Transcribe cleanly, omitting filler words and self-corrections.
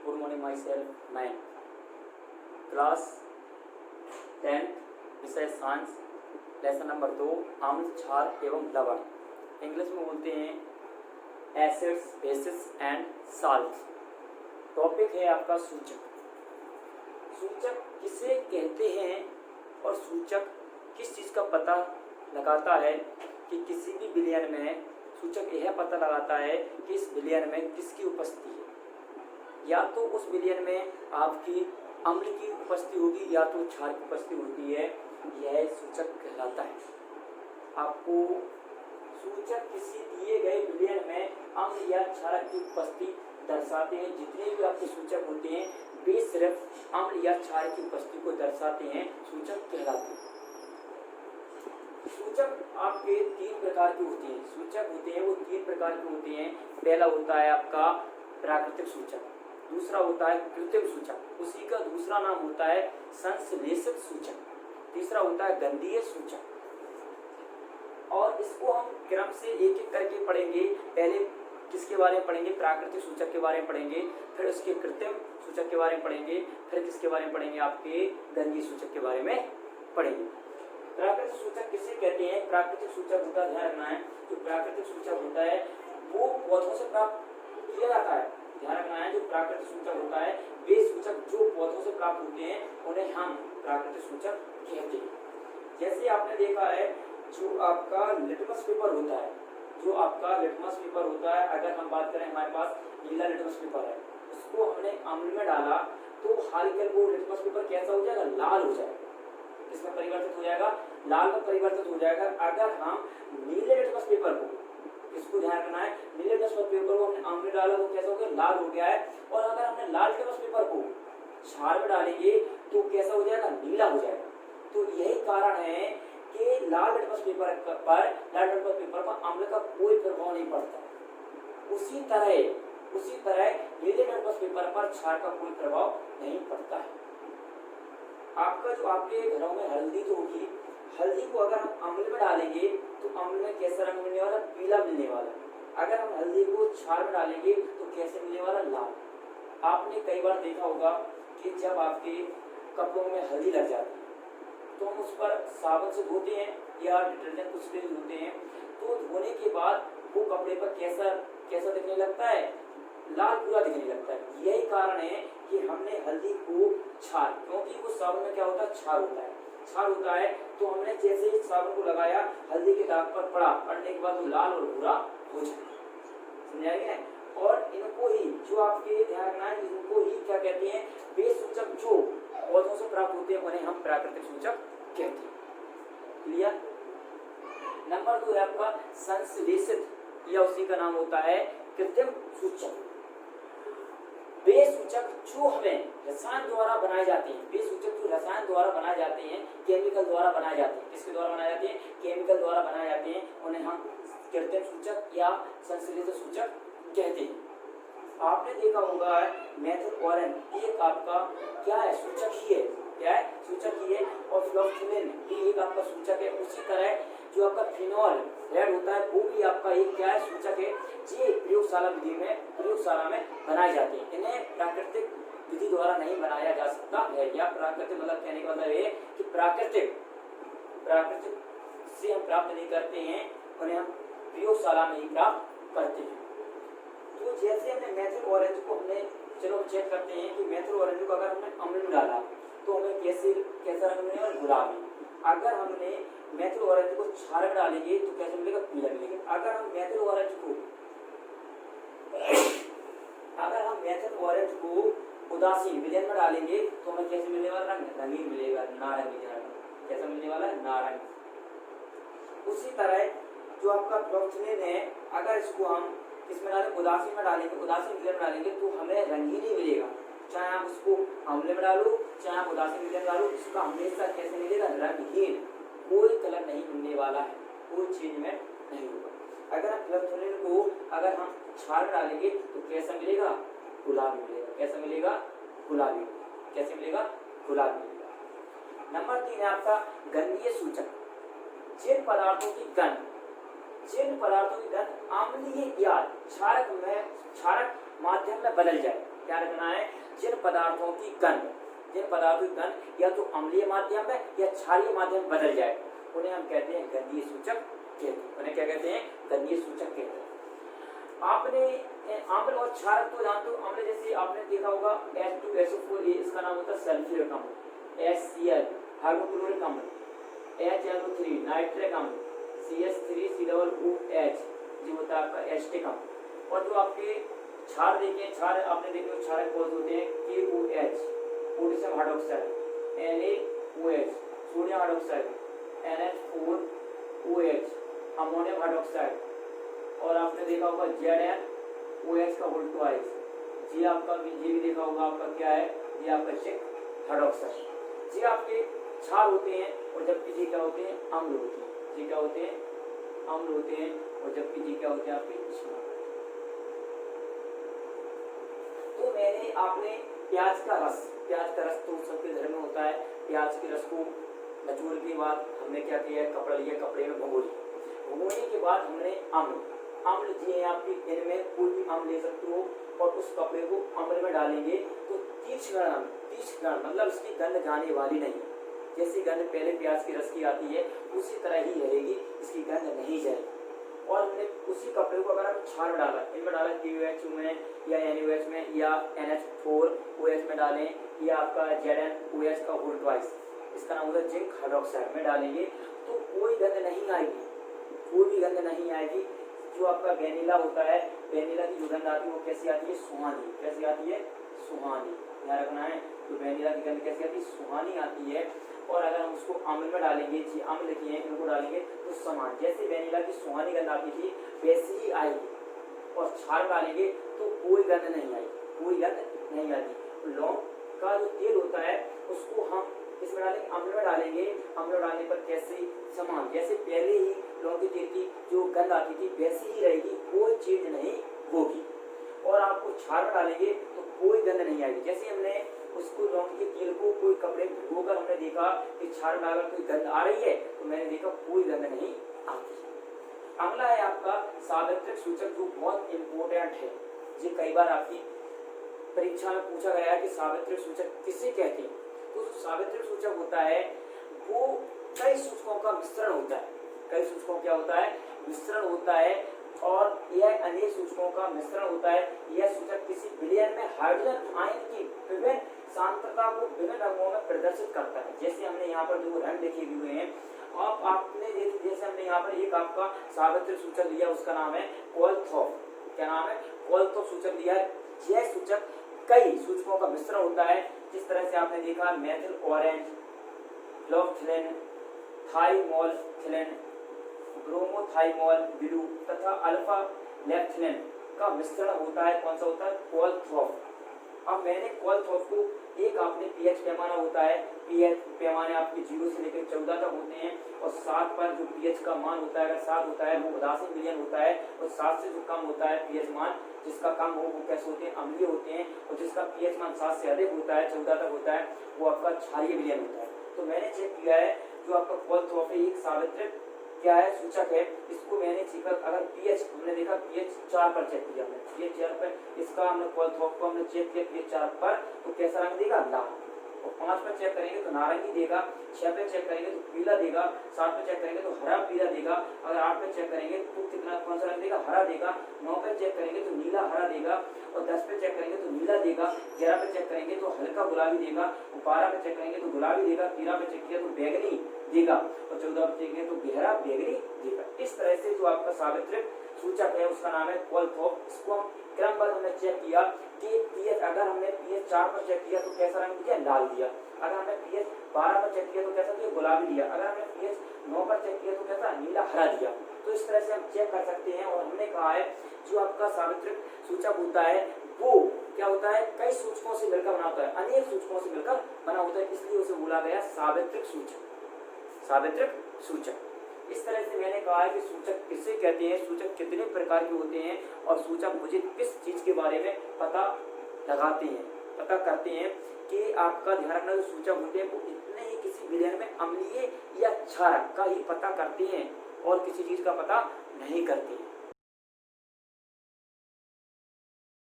Good morning my self. मैं class 10 विषय science lesson number 2 अम्ल क्षार एवं लवण। इंग्लिश में बोलते हैं acids bases and salt. Topic है आपका सूचक। सूचक किसे कहते हैं और सूचक किस चीज़ का पता लगाता है कि किसी भी विलयन में सूचक यह पता लगाता है कि इस विलयन में किसकी उपस्थिति है। या तो उस विलयन में आपकी अम्ल की उपस्थिति होगी या तो क्षार की उपस्थिति होती है, यह सूचक कहलाता है। आपको सूचक किसी दिए गए विलयन में अम्ल या क्षार की उपस्थिति दर्शाते हैं। जितने भी आपके सूचक होते हैं वे सिर्फ अम्ल या क्षार की उपस्थिति को दर्शाते हैं, सूचक कहलाते हैं। सूचक आपके 3 प्रकार के होते हैं। सूचक होते हैं वो 3 प्रकार के होते हैं। पहला होता है आपका प्राकृतिक सूचक, दूसरा होता है कृत्रिम सूचक, उसी का दूसरा नाम होता है संश्लेषित सूचक, तीसरा होता है गंधीय सूचक। और इसको हम क्रम से एक एक करके पढ़ेंगे। पहले किसके बारे में पढ़ेंगे? प्राकृतिक सूचक के बारे में पढ़ेंगे, फिर उसके कृत्रिम सूचक के बारे में पढ़ेंगे, फिर किसके बारे में पढ़ेंगे? आपके गंधीय सूचक के बारे में पढ़ेंगे। प्राकृतिक सूचक किसे कहते हैं? प्राकृतिक सूचक होता है, ध्यान रखना है, जो प्राकृतिक सूचक होता है वो पौधों से प्राप्त किया जाता है। ध्यान रखना है, जो प्राकृतिक सूचक होता है वे सूचक जो पौधों से प्राप्त होते हैं उन्हें हम प्राकृतिक सूचक कहते हैं। जैसे आपने देखा है जो आपका लिटमस पेपर होता है, जो आपका लिटमस पेपर होता है, अगर हम बात करें हमारे पास नीला लिटमस पेपर है, उसको हमने अम्ल में डाला तो हालकल वो लिटमस पेपर कैसा हो जाएगा? लाल हो जाएगा। किसमें परिवर्तित हो जाएगा? लाल में परिवर्तित हो जाएगा। अगर हम नीले लिटमस पेपर को, इसको ध्यान रखना है, नीले लिटमस पेपर को हमने अम्ल में डाला तो कैसा हो गया? लाल हो गया है। और अगर हमने लाल लिटमस पेपर को क्षार में डालेंगे तो कैसा हो जाएगा? नीला हो जाएगा। तो यही कारण है कि लाल लिटमस पेपर पर अम्ल का कोई प्रभाव नहीं पड़ता। उसी तरह नीले लिटमस पेपर पर क्षार का कोई प्रभाव नहीं पड़ता है। आपका जो आपके घरों में हल्दी तो होगी, हल्दी को अगर हम अम्ल में डालेंगे तो अम्ल में कैसा रंग मिलने वाला? पीला मिलने वाला। अगर हम हल्दी को क्षार में डालेंगे तो कैसे मिलने वाला? लाल। आपने कई बार देखा होगा कि जब आपके कपड़ों में हल्दी लग जाती है तो हम उस पर साबुन से धोते हैं या डिटर्जेंट कुछ से धोते हैं, तो धोने के बाद वो कपड़े पर कैसा दिखने लगता है? लाल पूरा दिखने लगता है। यही कारण है कि हमने हल्दी को क्षार, क्योंकि वो साबुन में क्या होता है? क्षार होता है। तो हमने जैसे ही साबुन को लगाया हल्दी के दाग पर पड़ने के बाद वो लाल और भूरा हो जाए। समझाएंगे? और इनको ही जो आपके ध्यान रखना है, इनको ही क्या कहते हैं? वे सूचक जो पौधों से प्राप्त होते हैं उन्हें हम प्राकृतिक सूचक कहते हैं। क्लियर? नंबर 2 है आपका संश्लेषित, या उसी का नाम होता है कृत्रिम सूचक। वे सूचक जो हमें रसायन द्वारा बनाए जाते हैं, वे सूचक जो रसायन द्वारा बनाए जाते हैं, केमिकल द्वारा बनाए जाते हैं। किसके द्वारा बनाए जाते हैं? केमिकल द्वारा बनाए जाते हैं, उन्हें हम कृत्रिम सूचक या संश्लेषित सूचक कहते हैं। आपने देखा होगा मेथिल ऑरेंज एक आपका क्या है? सूचक ही है। क्या है? सूचक ही है। और फ्लोक्सिलिन भी एक आपका सूचक है। उसी तरह जो आपका फिनॉल रेड होता है वो भी आपका एक क्या है? सूचक है। ये प्रयोगशाला में बनाए जाते हैं। इन्हें प्राकृतिक विधि द्वारा नहीं बनाया जा सकता है। या प्राकृतिक मतलब कहने का मतलब है कि प्राकृतिक से हम प्राप्त नहीं करते हैं, उन्हें हम प्रयोगशाला में ही प्राप्त करते हैं। तो जैसे हमने मेथिल ऑरेंज को चलो चेक करते हैं कि मेथिल ऑरेंज को अगर हमने अम्ल में डाला तो हमें कैसा रंग मिलेगा? गुलाबी। अगर हमने मेथिल ऑरेंज को क्षार में डालेंगे तो कैसे मिलेगा? पीला मिलेगा। अगर हम मेथिल ऑरेंज को उदासीन विलयन में डालेंगे तो हमें कैसे मिलने वाला रंग? रंगीन मिलेगा, नारंगी रंग। कैसा मिलने वाला है? नारंगी। उसी तरह जो आपका फ्लोक्सिलिन है, अगर इसको हम इसमें डालें उदासीन में डालेंगे, उदासीन विलयन में डालेंगे तो हमें रंगीन ही मिलेगा। चाहे आप उसको अम्ल में डालो, चाहे आप उदासीन विलयन में डालो, इसका हमेशा कैसे मिलेगा? रंगहीन। कोई कलर नहीं मिलने वाला है, कोई चेंजमेंट नहीं होगा। अगर हम फ्लोक्सिलिन को अगर हम क्षार में डालेंगे तो कैसा मिलेगा? गुलाबी मिलेगा। कैसा मिलेगा? गुलाबी। कैसे मिलेगा? गुलाबी मिलेगा। नंबर 3 है आपका गंधीय सूचक। जिन पदार्थों की गंध अम्लीय या क्षारक माध्यम में बदल जाए, क्या रखना है, जिन पदार्थों की गंध या तो अम्लीय माध्यम में या क्षारीय माध्यम में बदल जाए उन्हें हम कहते हैं गंधीय सूचक कहते हैं। उन्हें क्या कहते हैं, गंधीय सूचक कहते हैं। आपने अम्ल और क्षार तो जानते हो, अम्ल जैसे आपने देखा होगा H2SO4, इसका नाम होता है सल्फ्यूरिक अम्ल, HCl हाइड्रोक्लोरिक अम्ल, HNO3 नाइट्रिक अम्ल, CH3COOH जो होता है आपका एसिटिक अम्ल। और जो आपके क्षार देखे, क्षार आपने देखे क्षारक कौन होते हैं, KOH potassium hydroxide, NaOH sodium hydroxide, NH4OH ammonium hydroxide, और आपने देखा होगा ZnOH का होल ट्वाइस, जी आपका ये भी देखा होगा आपका क्या है, ये आपका जिंक हाइड्रोक्साइड। जी आपके क्षार होते हैं और जबकि जी क्या होते हैं, अम्ल होते हैं। जी क्या होते हैं, अम्ल होते हैं, और जबकि जी क्या होते हैं आपके क्षार। तो मैंने आपने प्याज का रस तो सबके घर में होता है। प्याज के रस को निचोड़ के बाद हमने क्या किया, कपड़ा लिया, कपड़े में भिगो लिया। भिगोने के बाद हमने अम्ल जी आपकी, इनमें कोई भी अम्ल ले सकते हो, और उस कपड़े को अम्ल में डालेंगे तो तीक्ष्ण गंध मतलब इसकी गंध जाने वाली नहीं। जैसी गंध पहले प्याज के रस की आती है उसी तरह ही रहेगी, इसकी गंध नहीं जाएगी। और हमने उसी कपड़े को अगर हम क्षार में डाला, इनमें डाला KOH में या NaOH में या NH4OH में डालें या आपका ZnOH का होल ट्वाइस, इसका नाम होता है जिंक हाइड्रोक्साइड में डालेंगे तो कोई गंध नहीं आएगी, कोई भी गंध नहीं आएगी। जो आपका वेनिला होता है, वेनिला की जो गंध आती है वो कैसी आती है, सुहानी। कैसी आती है, सुहानी, ध्यान रखना है। तो वेनिला की गंध कैसी आती है, सुहानी आती है। और अगर हम उसको अम्ल में डालेंगे, जी अम्ल लिखिए हैं, इनको डालेंगे तो समान, जैसे वेनिला की सुहानी गंध आती थी वैसी ही आएगी। और क्षार डालेंगे तो कोई गंध नहीं आएगी, कोई गंध नहीं आती। लौंग का जो तेल होता है उसको हम इसमें डालेंगे, अम्ल में डालेंगे, अम्ल में डालने पर कैसे समान, जैसे पहले ही लौंग के तेल की जो गंध आती थी वैसी ही रहेगी, कोई चेंज नहीं होगी। और आपको क्षार में डालेंगे तो कोई गंध नहीं आएगी। जैसे हमने उसको लौंग के तेल को कोई कपड़े में भिगोकर हमने देखा कि क्षार डालकर कोई गंध आ रही है, तो मैंने देखा कोई गंध नहीं आती। अगला है आपका सार्वत्रिक सूचक, जो बहुत इंपॉर्टेंट है। ये कई बार आपकी परीक्षा में पूछा गया है कि सार्वत्रिक सूचक किसे कहते हैं। तो जो सार्वत्रिक सूचक होता है वो कई सूचकों का मिश्रण होता है। कई सूचकों क्या होता है, मिश्रण होता है। और यह अनेक सूचकों का मिश्रण होता है। यह सूचक किसी विलयन में हाइड्रोजन आयन की विभिन्न सांद्रता को विभिन्न रंगों में प्रदर्शित करता है। जैसे हमने यहाँ पर जो रंग देखे हुए हैं, आपने जैसे हमने यहाँ पर एक आपका सार्वत्रिक सूचक लिया, उसका नाम है कोलथॉफ। क्या नाम है, कोलथॉफ सूचक लिया है। यह सूचक कई सूचकों का मिश्रण होता है। जिस तरह से आपने देखा मेथिल ऑरेंज, फ्लोथिलिन, थाइमोलथिलिन, ब्रोमोथाइमोल ब्लू तथा अल्फा लेप्थिलिन का मिश्रण होता है। कौन सा होता है, कोलथॉफ। अब मैंने कोलथॉफ को एक आपने पीएच पैमाना होता है, पीएच पैमाने आपके 0 से लेकर 14 तक होते हैं। और 7 पर जो पीएच का मान होता है, अगर 7 होता है वो उदासीन विलयन होता है। और 7 से जो कम होता है पीएच मान, जिसका कम हो वो कैसे होते हैं, अम्लीय होते हैं। और जिसका पीएच मान 7 से अधिक होता है, 14 तक होता है, वो आपका क्षारीय विलयन होता है। तो मैंने चेक किया है जो आपका कोलथॉफ है, एक सार्वत्रिक क्या है, सूचक है। इसको मैंने चेक, अगर पीएच हमने देखा पीएच 4 पर चेक किया, हमने पीएच 4 पर इसका हमने कोलथॉफ को हमने चेक किया पीएच 4 पर, तो कैसा रंग देगा, लाल। और 5 पर चेक करेंगे तो नारंगी देगा, 6 पे चेक करेंगे तो पीला देगा, 7 पे चेक करेंगे तो हरा पीला देगा। अगर 8 पे चेक करेंगे तो कितना, कौन सा रंग देगा, हरा देगा। 9 पे चेक करेंगे तो नीला हरा देगा। और 10 पे चेक करेंगे तो नीला देगा। 11 पे चेक करेंगे तो हल्का गुलाबी देगा। और 12 पे चेक करेंगे तो गुलाबी देगा। 13 पे चेक किया तो बैंगनी देगा। और 14 पे चेक किया तो गहरा बैंगनी देगा। इस तरह से जो आपका सार्वत्रिक सूचक है उसका नाम है कोलथॉफ। इसको हम क्रमबद्ध हमने चेक किया कि पीएच, अगर हमने पीएच 4 पर चेक किया तो कैसा रंग दिया, लाल दिया। अगर हमने पीएच 12 पर चेक किया तो कैसा दिया, गुलाबी दिया। अगर हमने पीएच 9 पर चेक किया तो कैसा, नीला हरा दिया। तो इस तरह से हम चेक कर सकते हैं। और हमने कहा है जो आपका सार्वत्रिक सूचक होता है वो क्या होता है, कई सूचकों से मिलकर बना होता है, अनेक सूचकों से मिलकर बना होता है, इसलिए उसे बोला गया सार्वत्रिक सूचक। सार्वत्रिक सूचक। इस तरह से मैंने कहा है कि सूचक किसे कहते हैं, सूचक कितने प्रकार के होते हैं, और सूचक मुझे किस चीज के बारे में पता लगाते हैं, पता करते हैं कि आपका ध्यान रखना, जो सूचक होते हैं वो इतने ही किसी विलयन में अम्लीय या क्षारक का ही पता करते हैं और किसी चीज का पता नहीं करते हैं।